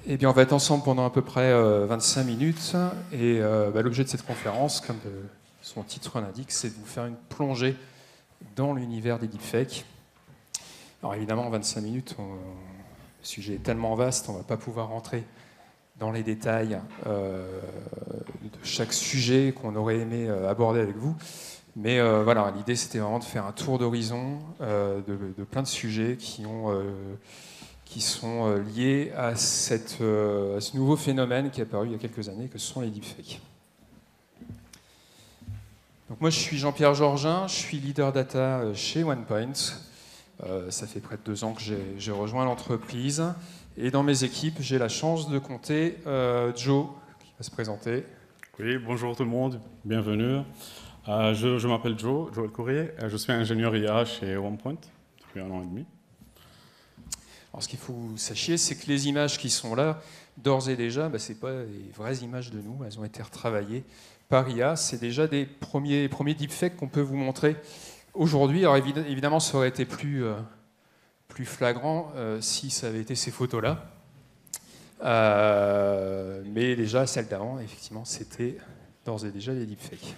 Eh bien, on va être ensemble pendant à peu près 25 minutes. Et l'objet de cette conférence, comme son titre l'indique, c'est de vous faire une plongée dans l'univers des deepfakes. Alors évidemment, en 25 minutes, le sujet est tellement vaste, on ne va pas pouvoir rentrer dans les détails de chaque sujet qu'on aurait aimé aborder avec vous. Mais voilà, l'idée, c'était vraiment de faire un tour d'horizon de plein de sujets qui sont liés à ce nouveau phénomène qui est apparu il y a quelques années, que ce sont les deepfakes. Donc moi, je suis Jean-Pierre Georgin, je suis leader data chez OnePoint. Ça fait près de 2 ans que j'ai rejoint l'entreprise. Et dans mes équipes, j'ai la chance de compter Joe, qui va se présenter. Oui, bonjour tout le monde, bienvenue. Je m'appelle Joe Courrier, je suis ingénieur IA chez OnePoint depuis 1 an et demi. Alors, ce qu'il faut que vous sachiez, c'est que les images qui sont là, d'ores et déjà, ce n'est pas les vraies images de nous, elles ont été retravaillées par IA. C'est déjà des premiers deepfakes qu'on peut vous montrer aujourd'hui. Alors évidemment, ça aurait été plus flagrant si ça avait été ces photos-là. Mais déjà, celles d'avant, effectivement, c'était d'ores et déjà des deepfakes.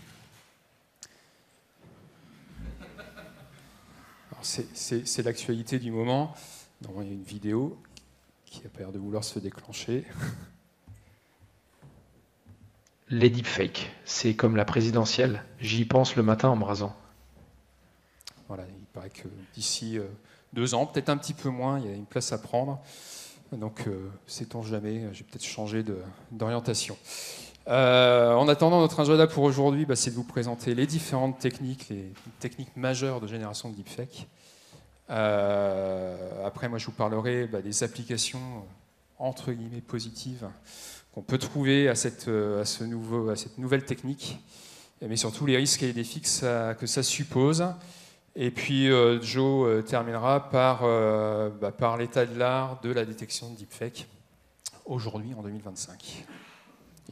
C'est l'actualité du moment. Donc, il y a une vidéo qui a l'air de vouloir se déclencher. Les deepfakes, c'est comme la présidentielle. J'y pense le matin en me rasant. Voilà, il paraît que d'ici 2 ans, peut-être un petit peu moins, il y a une place à prendre. Donc, sait-on jamais, j'ai peut-être changé d'orientation. En attendant, notre agenda pour aujourd'hui, c'est de vous présenter les différentes techniques, les techniques majeures de génération de deepfakes. Après, moi, je vous parlerai des applications entre guillemets positives qu'on peut trouver à cette nouvelle technique, mais surtout les risques et les défis que ça suppose. Et puis Joe terminera par l'état de l'art de la détection de deepfake aujourd'hui en 2025.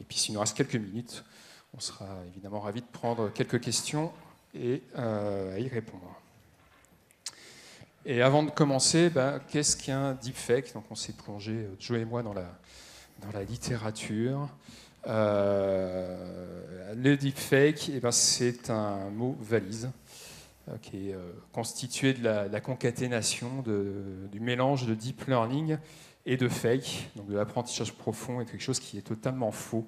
Et puis s'il nous reste quelques minutes, on sera évidemment ravis de prendre quelques questions et à y répondre. Et avant de commencer, qu'est-ce qu'un deepfake? Donc on s'est plongé, Joe et moi, dans la littérature. Le deepfake, c'est un mot valise qui est constitué de la concaténation du mélange de deep learning et de fake, donc de l'apprentissage profond, est quelque chose qui est totalement faux.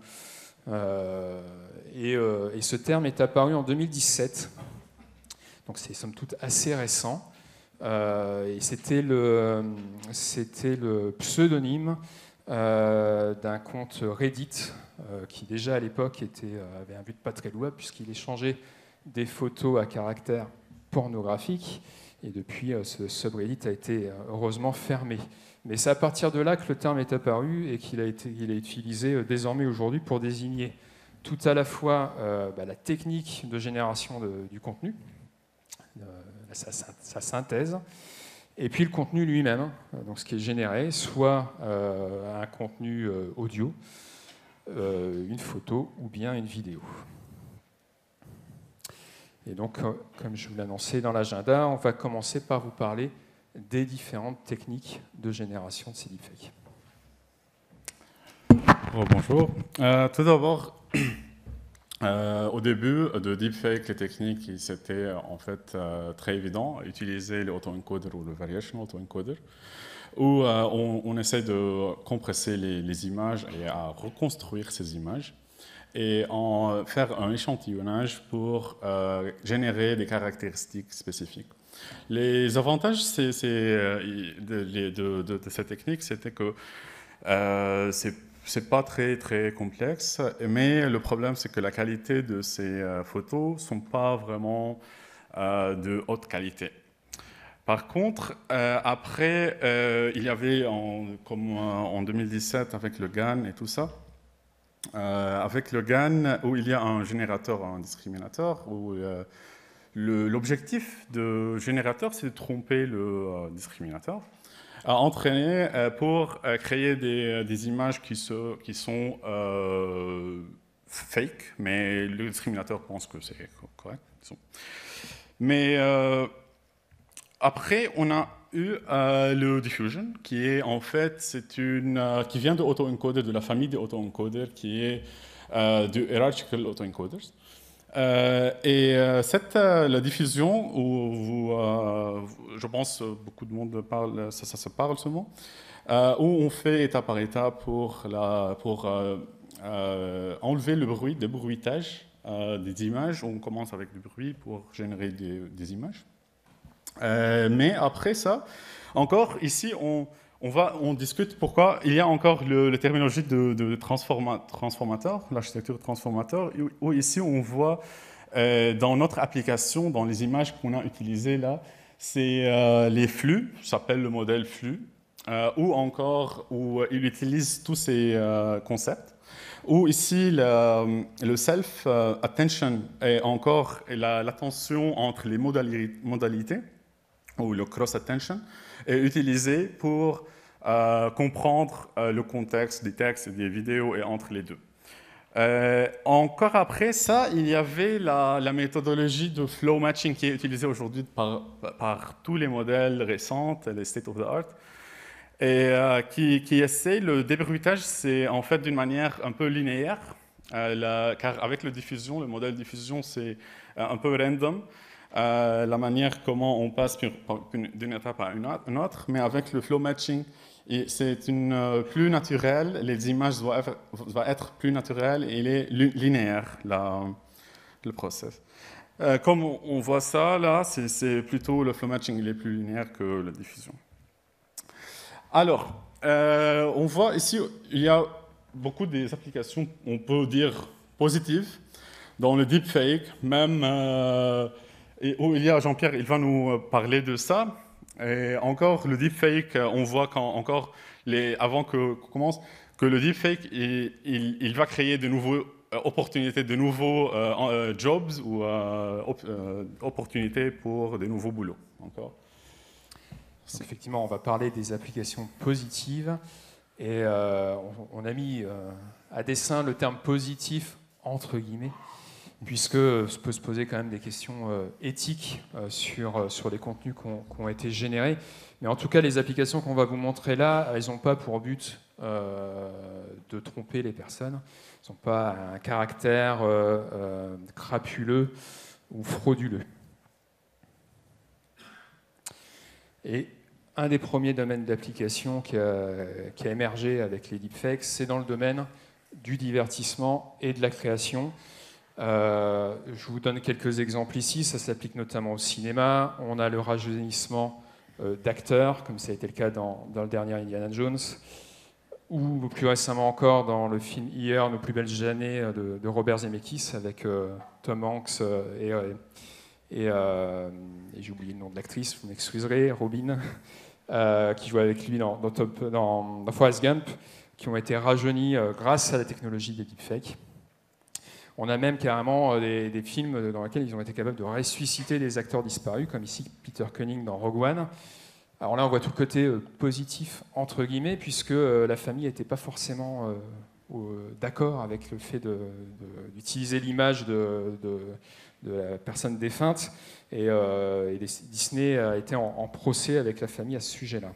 Et ce terme est apparu en 2017, donc c'est somme toute assez récent. Et c'était le pseudonyme d'un compte Reddit qui déjà à l'époque avait un but pas très louable puisqu'il échangeait des photos à caractère pornographique, et depuis ce subreddit a été heureusement fermé. Mais c'est à partir de là que le terme est apparu et qu'il est utilisé désormais aujourd'hui pour désigner tout à la fois la technique de génération du contenu, sa synthèse, et puis le contenu lui-même, donc ce qui est généré, soit un contenu audio, une photo ou bien une vidéo. Et donc, comme je vous l'annonçais dans l'agenda, on va commencer par vous parler des différentes techniques de génération de ces deepfakes. Bonjour. Tout d'abord, au début de deepfake, les techniques, c'était en fait très évident. Utiliser le auto-encoder ou le variation auto-encoder, où on essaie de compresser les images et à reconstruire ces images, et en faire un échantillonnage pour générer des caractéristiques spécifiques. Les avantages de cette technique, c'était que c'est pas très très complexe, mais le problème c'est que la qualité de ces photos sont pas vraiment de haute qualité. Par contre, après, il y avait, comme en 2017 avec le GAN et tout ça, avec le GAN, où il y a un générateur, un discriminateur, où l'objectif du générateur, c'est de tromper le discriminateur, à entraîner pour créer des images qui sont fake, mais le discriminateur pense que c'est correct. Mais après, on a eu le diffusion, qui est en fait, qui vient de autoencoder, de la famille des autoencoders, qui est du hierarchical autoencoders. La diffusion, où je pense beaucoup de monde parle, ça se parle ce mot, où on fait étape par étape pour enlever le bruit, des bruitages des images. On commence avec du bruit pour générer des images. Mais après ça, encore ici, on discute pourquoi il y a encore la terminologie de transformateur, l'architecture transformateur, où ici on voit dans notre application, dans les images qu'on a utilisées là, c'est les flux, ça s'appelle le modèle flux, ou encore où il utilise tous ces concepts. Ou ici, le self-attention est encore l'attention entre les modalités, ou le cross-attention, est utilisé pour comprendre le contexte des textes et des vidéos et entre les deux. Encore après ça, il y avait la méthodologie de flow matching qui est utilisée aujourd'hui par tous les modèles récents, les state of the art, et qui essaie le débruitage, c'est en fait d'une manière un peu linéaire, car avec le modèle diffusion, c'est un peu random, la manière comment on passe d'une étape à une autre, mais avec le flow matching, c'est plus naturel, les images doivent être plus naturelles et il est linéaire, le process. Comme on voit ça, là, c'est plutôt le flow matching, il est plus linéaire que la diffusion. Alors, on voit ici, il y a beaucoup des applications, on peut dire, positives, dans le deepfake, même, et où il y a Jean-Pierre, il va nous parler de ça. Et encore, le deepfake, on voit avant qu'on commence, que le deepfake, il va créer de nouvelles opportunités, de nouveaux jobs ou opportunités pour de nouveaux boulots. Encore. Donc, effectivement, on va parler des applications positives et on a mis à dessein le terme positif entre guillemets, puisque se peut se poser quand même des questions éthiques sur les contenus qui ont été générés. Mais en tout cas, les applications qu'on va vous montrer là, elles n'ont pas pour but de tromper les personnes. Elles n'ont pas un caractère crapuleux ou frauduleux. Et un des premiers domaines d'application qui a émergé avec les deepfakes, c'est dans le domaine du divertissement et de la création. Je vous donne quelques exemples ici. Ça s'applique notamment au cinéma. On a le rajeunissement d'acteurs, comme ça a été le cas dans le dernier Indiana Jones, ou plus récemment encore dans le film Hier, Nos plus belles années de Robert Zemeckis avec Tom Hanks et j'ai oublié le nom de l'actrice, vous m'excuserez, Robin, qui jouait avec lui dans Forrest Gump, qui ont été rajeunis grâce à la technologie des deepfakes. On a même carrément des films dans lesquels ils ont été capables de ressusciter des acteurs disparus, comme ici Peter Cushing dans Rogue One. Alors là, on voit tout le côté positif, entre guillemets, puisque la famille n'était pas forcément d'accord avec le fait d'utiliser l'image de la personne défunte. Et Disney a été en procès avec la famille à ce sujet-là.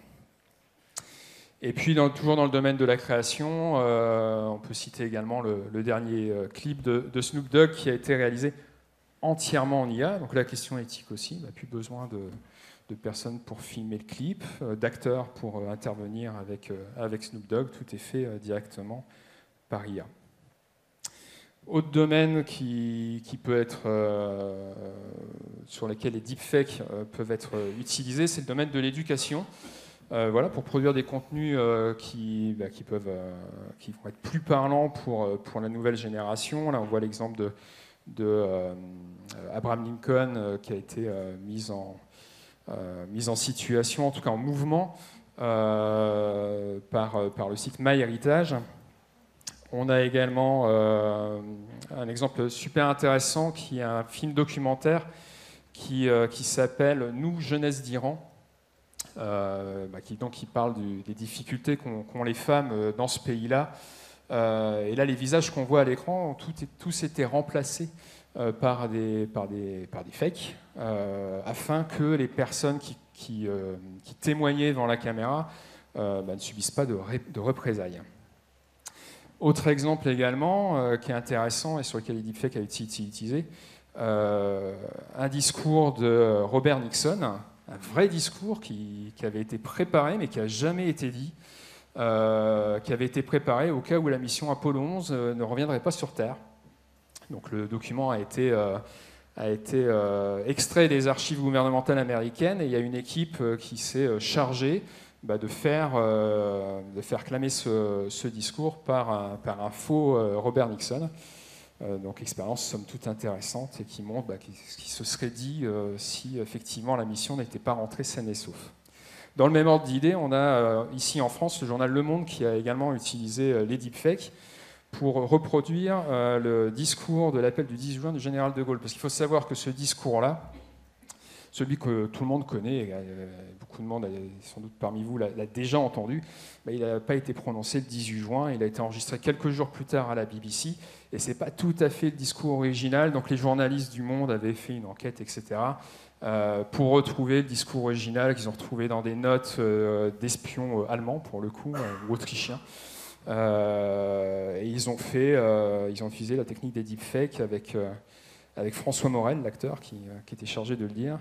Et puis, toujours dans le domaine de la création, on peut citer également le dernier clip de Snoop Dogg qui a été réalisé entièrement en IA. Donc la question éthique aussi, il n'y a plus besoin de personnes pour filmer le clip, d'acteurs pour intervenir avec Snoop Dogg. Tout est fait directement par IA. Autre domaine qui peut être, sur lequel les deepfakes peuvent être utilisés, c'est le domaine de l'éducation. Voilà, pour produire des contenus qui vont être plus parlants pour la nouvelle génération. Là, on voit l'exemple de Abraham Lincoln qui a été mis en situation, en tout cas en mouvement, par le site MyHeritage. On a également un exemple super intéressant qui est un film documentaire qui s'appelle « Nous, jeunesse d'Iran ». Qui parle des difficultés qu'ont les femmes dans ce pays-là. Et là, les visages qu'on voit à l'écran, tous été remplacés par des fakes, afin que les personnes qui qui témoignaient devant la caméra ne subissent pas de représailles. Autre exemple également qui est intéressant et sur lequel les deepfakes ont été utilisés, un discours de Robert Nixon, un vrai discours qui avait été préparé mais qui n'a jamais été dit, qui avait été préparé au cas où la mission Apollo 11 ne reviendrait pas sur Terre. Donc le document a été extrait des archives gouvernementales américaines et il y a une équipe qui s'est chargée de faire clamer ce discours par un faux Robert Nixon. Donc expérience somme toute intéressante et qui montre ce qui se serait dit si effectivement la mission n'était pas rentrée saine et sauf. Dans le même ordre d'idée, on a ici en France le journal Le Monde qui a également utilisé les deepfakes pour reproduire le discours de l'appel du 10 juin du général de Gaulle. Parce qu'il faut savoir que ce discours-là, celui que tout le monde connaît, et beaucoup de monde, sans doute parmi vous, l'a déjà entendu, il n'a pas été prononcé le 18 juin, il a été enregistré quelques jours plus tard à la BBC, et ce n'est pas tout à fait le discours original. Donc les journalistes du Monde avaient fait une enquête, etc., pour retrouver le discours original qu'ils ont retrouvé dans des notes d'espions allemands, pour le coup, ou autrichiens. Et ils ont utilisé la technique des deepfakes avec François Morel, l'acteur qui était chargé de le dire,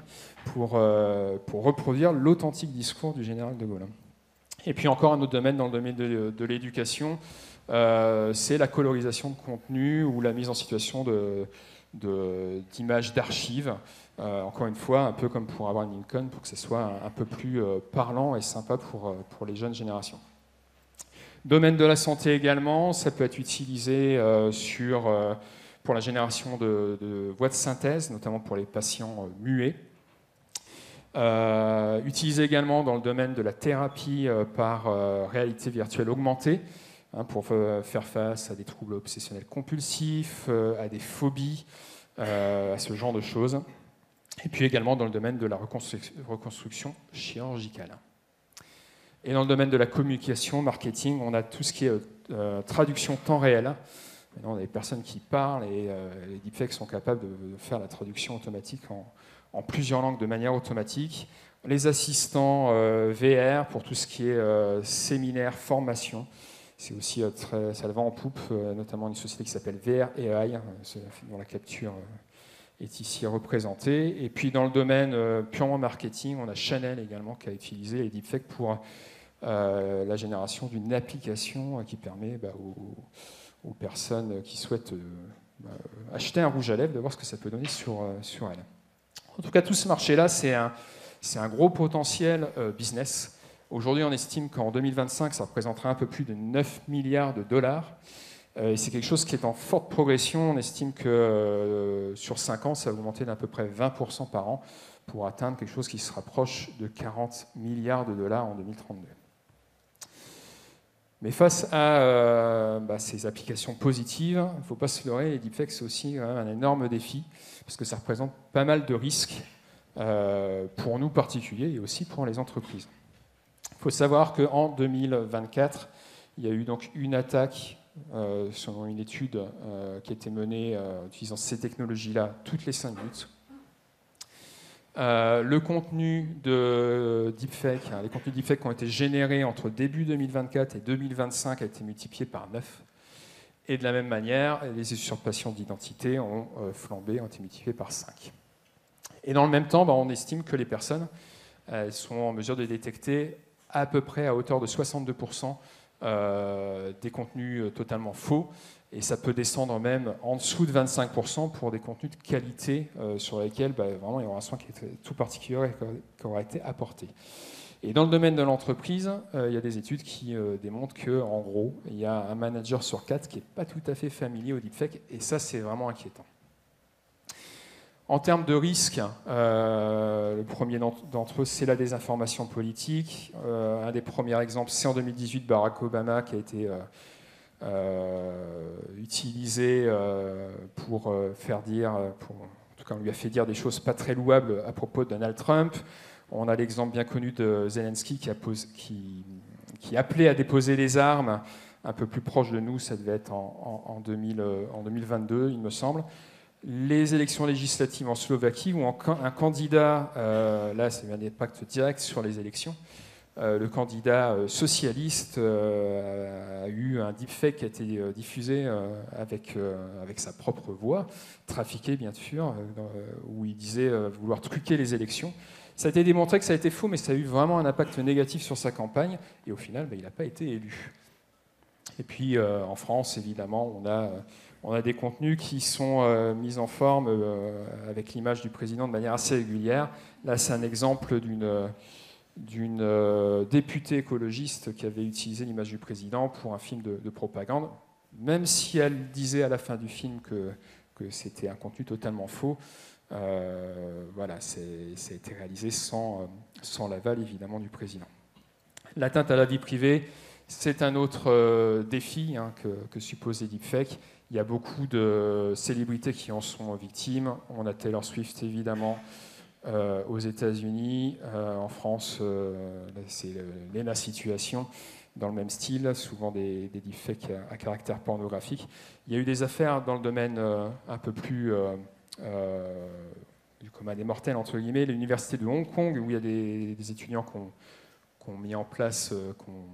pour reproduire l'authentique discours du général de Gaulle. Et puis encore un autre domaine dans le domaine de l'éducation, c'est la colorisation de contenu ou la mise en situation d'images d'archives. Encore une fois, un peu comme pour Abraham Lincoln, pour que ce soit un peu plus parlant et sympa pour les jeunes générations. Domaine de la santé également, ça peut être utilisé pour la génération de voix de synthèse, notamment pour les patients muets. Utilisé également dans le domaine de la thérapie par réalité virtuelle augmentée, pour faire face à des troubles obsessionnels compulsifs, à des phobies, à ce genre de choses. Et puis également dans le domaine de la reconstruction chirurgicale. Et dans le domaine de la communication, marketing, on a tout ce qui est traduction temps réel. Maintenant, on a des personnes qui parlent et les deepfakes sont capables de faire la traduction automatique en plusieurs langues de manière automatique. Les assistants VR pour tout ce qui est séminaire, formation. C'est aussi ça va en poupe, notamment une société qui s'appelle VR AI, dont la capture est ici représentée. Et puis dans le domaine purement marketing, on a Chanel également qui a utilisé les deepfakes pour la génération d'une application qui permet aux personnes qui souhaitent acheter un rouge à lèvres de voir ce que ça peut donner sur elles. En tout cas, tout ce marché-là, c'est un gros potentiel business. Aujourd'hui, on estime qu'en 2025, ça représentera un peu plus de 9 milliards de dollars. Et c'est quelque chose qui est en forte progression. On estime que sur 5 ans, ça va augmenter d'à peu près 20% par an pour atteindre quelque chose qui se rapproche de 40 milliards de dollars en 2032. Mais face à ces applications positives, il ne faut pas se leurrer, les deepfakes, c'est aussi un énorme défi, parce que ça représente pas mal de risques pour nous particuliers et aussi pour les entreprises. Il faut savoir qu'en 2024, il y a eu donc une attaque, selon une étude qui a été menée utilisant ces technologies-là toutes les 5 minutes. Le contenu de deepfake, les contenus deepfake qui ont été générés entre début 2024 et 2025 a été multiplié par 9. Et de la même manière, les usurpations d'identité ont flambé, ont été multipliées par 5. Et dans le même temps, on estime que les personnes sont en mesure de détecter à peu près à hauteur de 62% des contenus totalement faux. Et ça peut descendre même en dessous de 25% pour des contenus de qualité sur lesquels vraiment il y aura un soin qui est tout particulier qui aura été apporté. Et dans le domaine de l'entreprise, il y a des études qui démontrent qu'en gros, il y a un manager sur 4 qui n'est pas tout à fait familier au deepfake, et ça, c'est vraiment inquiétant. En termes de risque, le premier d'entre eux, c'est la désinformation politique. Un des premiers exemples, c'est en 2018, Barack Obama qui a été utilisé pour faire dire, en tout cas on lui a fait dire des choses pas très louables à propos de Donald Trump. On a l'exemple bien connu de Zelensky qui appelait à déposer les armes un peu plus proche de nous, ça devait être en 2022 il me semble. les élections législatives en Slovaquie où un candidat, là c'est un impact direct sur les élections, le candidat socialiste a eu un deepfake qui a été diffusé avec sa propre voix, trafiqué bien sûr, où il disait vouloir truquer les élections. Ça a été démontré que ça a été faux, mais ça a eu vraiment un impact négatif sur sa campagne, et au final, il n'a pas été élu. Et puis en France, évidemment, on a des contenus qui sont mis en forme avec l'image du président de manière assez régulière. Là, c'est un exemple d'une députée écologiste qui avait utilisé l'image du président pour un film de propagande, même si elle disait à la fin du film que c'était un contenu totalement faux. Voilà, ça a été réalisé sans l'aval évidemment du président. L'atteinte à la vie privée, c'est un autre défi que supposent les deepfakes. Il y a beaucoup de célébrités qui en sont victimes. On a Taylor Swift évidemment aux États-Unis. En France, c'est Lena Situation dans le même style, souvent des deepfakes à caractère pornographique. Il y a eu des affaires dans le domaine un peu plus du commun des mortels, entre guillemets, l'université de Hong Kong, où il y a des étudiants qui ont mis en place, qui ont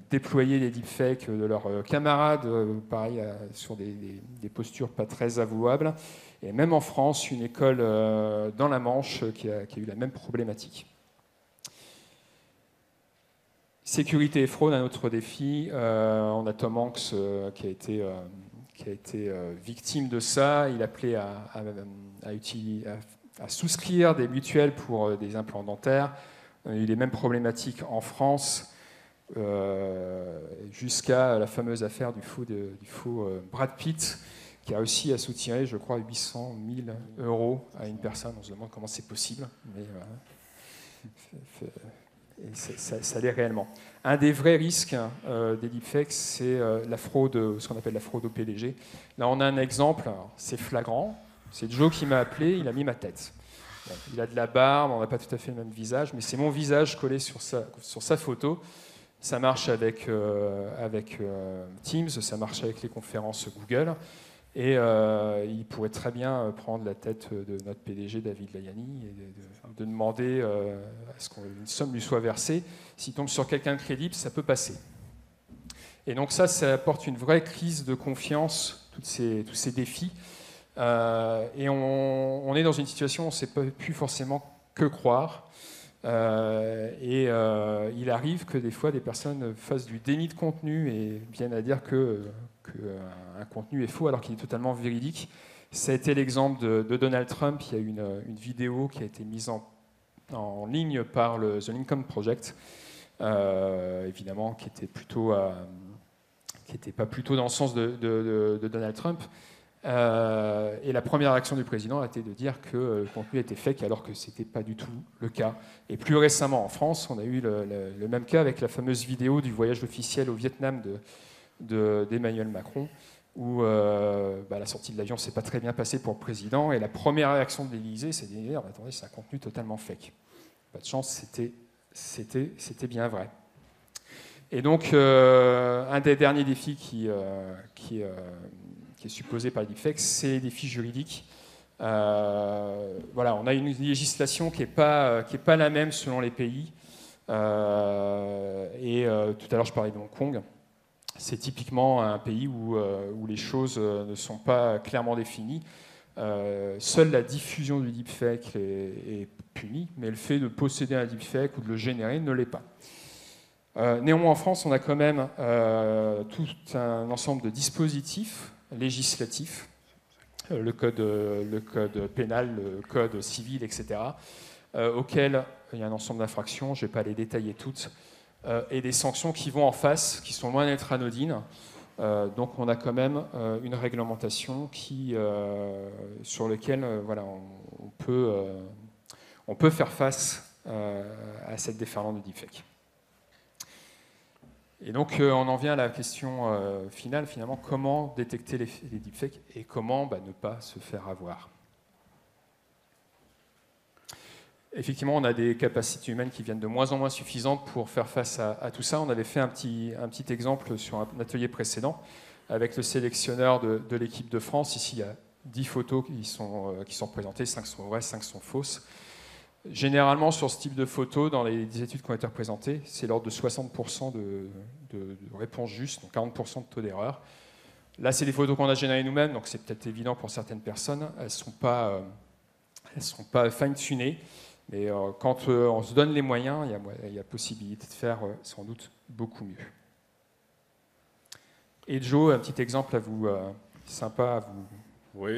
déployé des deepfakes de leurs camarades, pareil, sur des postures pas très avouables. Et même en France, une école dans la Manche qui a eu la même problématique. Sécurité et fraude, un autre défi. On a Tom Hanks qui a été victime de ça. Il appelait à souscrire des mutuelles pour des implants dentaires. Il y a eu les mêmes problématiques en France, jusqu'à la fameuse affaire du faux Brad Pitt, qui a aussi à soutirer, je crois, 800 000 € à une personne. On se demande comment c'est possible, mais ça l'est réellement. Un des vrais risques des deepfakes, c'est la fraude, ce qu'on appelle la fraude au PDG. Là, on a un exemple, c'est flagrant. C'est Joe qui m'a appelé, il a mis ma tête. Bon, il a de la barbe, on n'a pas tout à fait le même visage, mais c'est mon visage collé sur sa photo. Ça marche avec Teams, ça marche avec les conférences Google. Et il pourrait très bien prendre la tête de notre PDG, David Layani, et de demander à ce qu'une somme lui soit versée. S'il tombe sur quelqu'un de crédible, ça peut passer. Et donc ça apporte une vraie crise de confiance, tous ces défis. Et on est dans une situation où on ne sait plus forcément que croire. Il arrive que des fois des personnes fassent du déni de contenu et viennent à dire qu'un contenu est faux alors qu'il est totalement véridique. Ça a été l'exemple de Donald Trump. Il y a eu une vidéo qui a été mise en ligne par le The Lincoln Project, évidemment, qui était pas plutôt dans le sens de Donald Trump. Et la première réaction du président a été de dire que le contenu était fake alors que ce n'était pas du tout le cas. Et plus récemment en France, on a eu le même cas avec la fameuse vidéo du voyage officiel au Vietnam d'Emmanuel Macron, où la sortie de l'avion ne s'est pas très bien passée pour le président, et la première réaction de l'Élysée, c'est de dire « Attendez, c'est un contenu totalement fake ». Pas de chance, c'était bien vrai. Et donc, un des derniers défis qui est supposé par les deepfakes, c'est les défis juridiques. On a une législation qui n'est pas la même selon les pays. Tout à l'heure, je parlais de Hong Kong. C'est typiquement un pays où les choses ne sont pas clairement définies. Seule la diffusion du deepfake est punie, mais le fait de posséder un deepfake ou de le générer ne l'est pas. Néanmoins, en France, on a quand même tout un ensemble de dispositifs législatifs, le code pénal, le code civil, etc., auxquels il y a un ensemble d'infractions, je ne vais pas les détailler toutes, et des sanctions qui vont en face, qui sont loin d'être anodines. Donc on a quand même une réglementation sur laquelle on peut faire face à cette déferlante de deepfake. Et donc on en vient à la question finale, finalement, comment détecter les deepfakes et comment ne pas se faire avoir. Effectivement, on a des capacités humaines qui viennent de moins en moins suffisantes pour faire face à tout ça. On avait fait un petit exemple sur un atelier précédent avec le sélectionneur de l'équipe de France. Ici, il y a 10 photos qui sont représentées, 5 sont vraies, 5 sont fausses. Généralement, sur ce type de photos, dans les études qui ont été représentées, c'est l'ordre de 60% de réponses justes, donc 40% de taux d'erreur. Là, c'est des photos qu'on a générées nous-mêmes, donc c'est peut-être évident pour certaines personnes. Elles ne sont pas fine-tunées, mais quand on se donne les moyens, il y a possibilité de faire sans doute beaucoup mieux. Et Joe, un petit exemple sympa à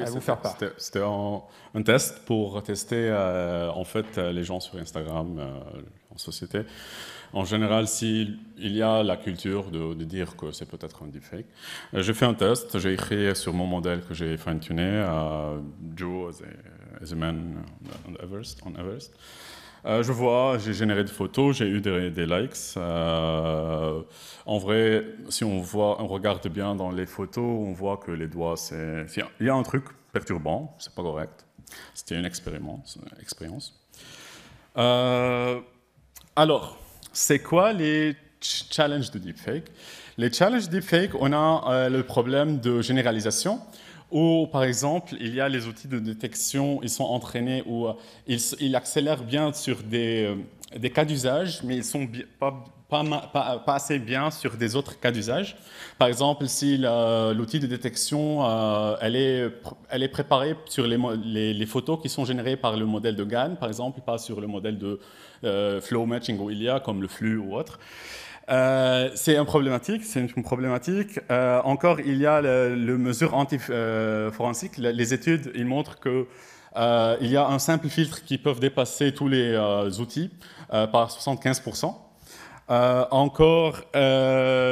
vous faire part. C'était un test pour tester en fait les gens sur Instagram en société. En général, s'il y a la culture de dire que c'est peut-être un deepfake, j'ai fait un test, j'ai écrit sur mon modèle que j'ai fine-tuné, Joe as a man on Everest. Je vois, j'ai généré des photos, j'ai eu des likes. En vrai, si on regarde bien dans les photos, on voit que les doigts, il y a un truc perturbant, c'est pas correct. C'était une expérience. Alors, c'est quoi les challenges de deepfake? Les challenges de deepfake, on a le problème de généralisation. Ou, par exemple, il y a les outils de détection, ils sont entraînés ou ils accélèrent bien sur des cas d'usage, mais ils ne sont pas assez bien sur des autres cas d'usage. Par exemple, si l'outil de détection elle est préparée sur les photos qui sont générées par le modèle de GAN, par exemple, pas sur le modèle de flow matching où il y a, comme le flux ou autre. C'est une problématique. Encore, il y a le mesure anti-forensique. Les études, ils montrent qu'il y a un simple filtre qui peut dépasser tous les outils par 75%. Encore,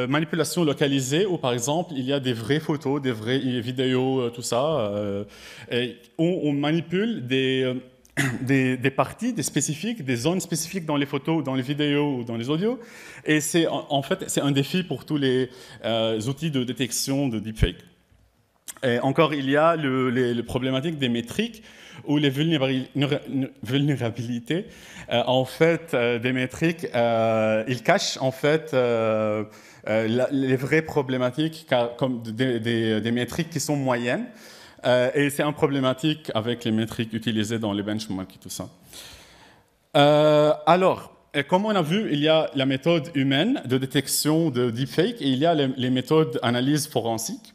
manipulation localisée, où par exemple, il y a des vraies photos, des vraies vidéos, tout ça, où on manipule des parties, des spécifiques, des zones spécifiques dans les photos, dans les vidéos ou dans les audios. Et en fait, c'est un défi pour tous les outils de détection de deepfake. Et encore, il y a les problématiques des métriques ou les vulnérabilités. En fait, des métriques, ils cachent en fait les vraies problématiques, comme des métriques qui sont moyennes. Et c'est une problématique avec les métriques utilisées dans les benchmarks et tout ça. Alors, comme on a vu, il y a la méthode humaine de détection de deepfake et il y a les méthodes d'analyse forensique.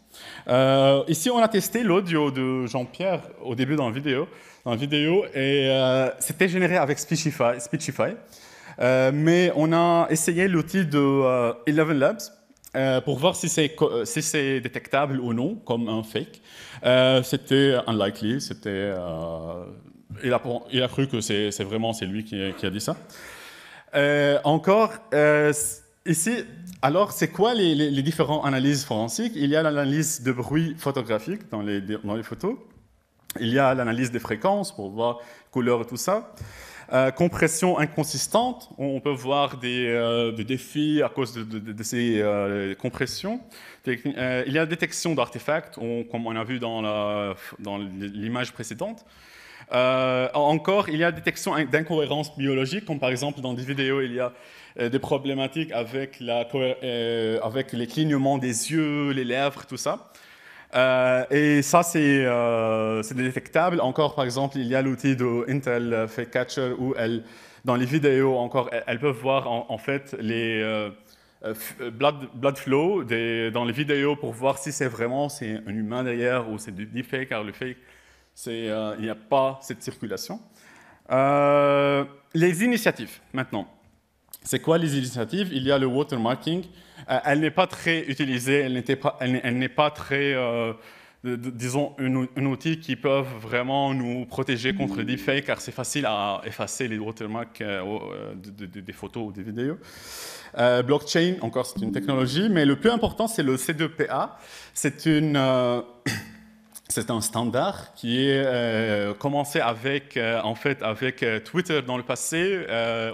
Ici, on a testé l'audio de Jean-Pierre au début dans la vidéo et c'était généré avec Speechify. Mais on a essayé l'outil de Eleven Labs pour voir si c'est détectable ou non comme un fake. C'était unlikely, il a cru que c'est lui qui a dit ça. Encore, ici, alors c'est quoi les différentes analyses forensiques? Il y a l'analyse de bruit photographique dans les photos. Il y a l'analyse des fréquences pour voir couleurs et tout ça. Compression inconsistante, on peut voir des défis à cause de ces compressions. Il y a détection d'artefacts, comme on a vu dans l'image précédente. Encore, il y a détection d'incohérences biologiques, comme par exemple dans des vidéos, il y a des problématiques avec les clignements des yeux, les lèvres, tout ça. Et ça, c'est détectable. Encore, par exemple, il y a l'outil de Intel Fake Catcher où dans les vidéos, encore, elles peuvent voir en fait les blood flow dans les vidéos pour voir si c'est un humain derrière ou c'est du deepfake, car le fake, il n'y a pas cette circulation. Les initiatives, maintenant. C'est quoi les initiatives? Il y a le watermarking. Elle n'est pas très utilisée, elle n'est pas très, disons, un outil qui peut vraiment nous protéger contre le deepfake, car c'est facile à effacer les watermarks des photos ou des vidéos. Blockchain, encore, c'est une technologie, mais le plus important, c'est le C2PA. C'est un standard qui est commencé avec Twitter dans le passé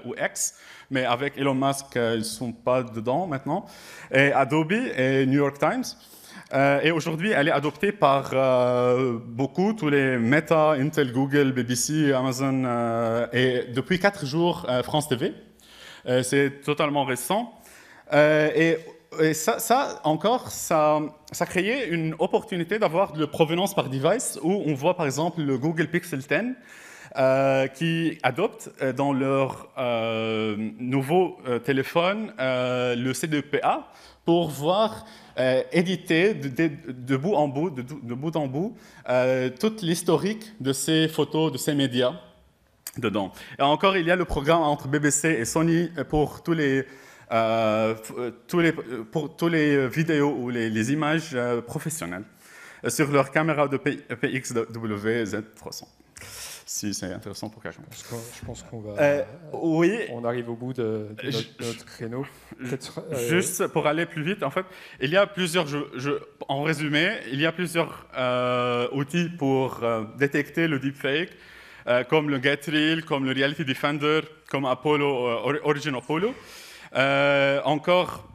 ou X, mais avec Elon Musk, ils ne sont pas dedans maintenant, et Adobe et New York Times. Et aujourd'hui, elle est adoptée par beaucoup, tous les Meta, Intel, Google, BBC, Amazon, et depuis 4 jours, France TV. C'est totalement récent. Et et ça encore, ça créait une opportunité d'avoir de la provenance par device, où on voit par exemple le Google Pixel 10 qui adopte dans leur nouveau téléphone le CDPA pour voir éditer de bout en bout, de bout en bout, toute l'historique de ces photos, de ces médias dedans. Et encore, il y a le programme entre BBC et Sony pour tous les vidéos ou les images professionnelles sur leur caméra de PXW Z300. Si c'est intéressant pour quelqu'un. Je pense qu'on va. Oui. On arrive au bout de notre créneau. Juste pour aller plus vite, en fait, il y a plusieurs. En résumé, il y a plusieurs outils pour détecter le deepfake, comme le GetReal, comme le Reality Defender, comme Origin Apollo. Encore,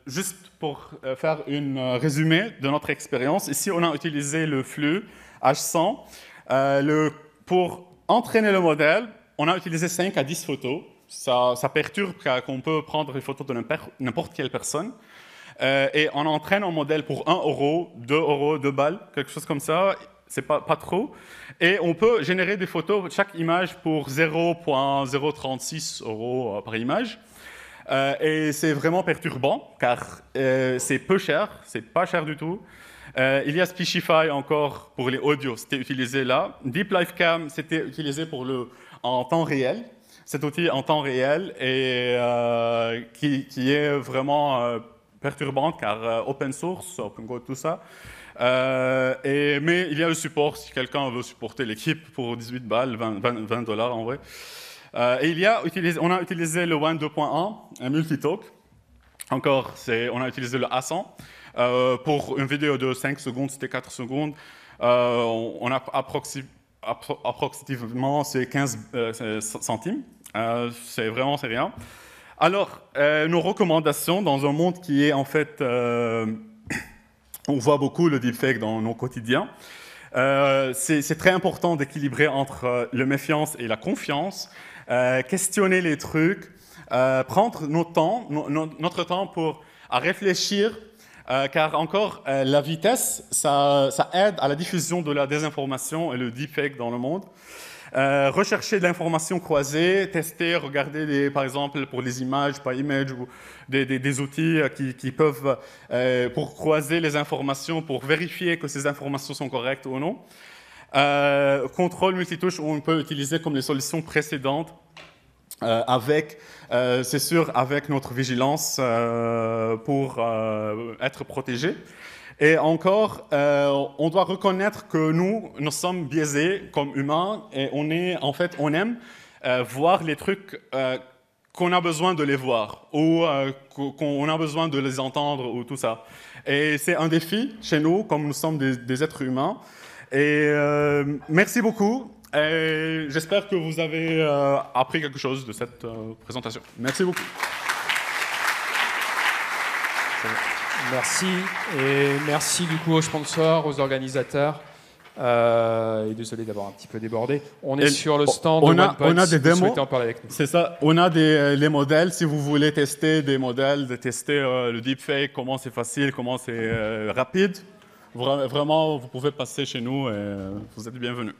juste pour faire un résumé de notre expérience, ici on a utilisé le flux H100. Pour entraîner le modèle, on a utilisé 5 à 10 photos. Ça perturbe qu'on peut prendre les photos de n'importe quelle personne. Et on entraîne un modèle pour 1 euro, 2 euros, 2 balles, quelque chose comme ça. C'est pas trop. Et on peut générer des photos, chaque image, pour 0,036 euros par image. Et c'est vraiment perturbant, car c'est peu cher, c'est pas cher du tout. Il y a Speechify encore pour les audios, c'était utilisé là. Deep Life Cam, c'était utilisé en temps réel. Cet outil en temps réel et qui est vraiment perturbant, car open source, OpenCode, tout ça. Mais il y a le support, si quelqu'un veut supporter l'équipe pour 18 balles, 20 dollars en vrai. Et on a utilisé le WAN 2.1, un multitalk. Encore, on a utilisé le A100. Pour une vidéo de 5 secondes, c'était 4 secondes. On a approximativement c'est 15 centimes. C'est rien. Alors, nos recommandations dans un monde qui est en fait... on voit beaucoup le deepfake dans nos quotidiens. C'est très important d'équilibrer entre la méfiance et la confiance. Questionner les trucs. Prendre notre temps à réfléchir. Car encore, la vitesse, ça aide à la diffusion de la désinformation et le deepfake dans le monde. Rechercher de l'information croisée, tester, regarder, par exemple, pour les images, par image, ou des outils qui peuvent, pour croiser les informations, pour vérifier que ces informations sont correctes ou non. Contrôle multitouche, on peut utiliser comme les solutions précédentes, c'est sûr, avec notre vigilance pour être protégé. Et encore, on doit reconnaître que nous sommes biaisés comme humains et on aime voir les trucs qu'on a besoin de les voir ou qu'on a besoin de les entendre ou tout ça. Et c'est un défi chez nous, comme nous sommes des êtres humains. Et merci beaucoup. J'espère que vous avez appris quelque chose de cette présentation. Merci beaucoup. Merci. Et merci du coup aux sponsors, aux organisateurs. Et désolé d'avoir un petit peu débordé. On est sur le stand de OnePoint. On a des démos. Vous souhaitez en parler avec nous. C'est ça. On a les modèles. Si vous voulez tester des modèles, tester le deepfake, comment c'est facile, comment c'est rapide. Vraiment, vous pouvez passer chez nous et vous êtes bienvenus.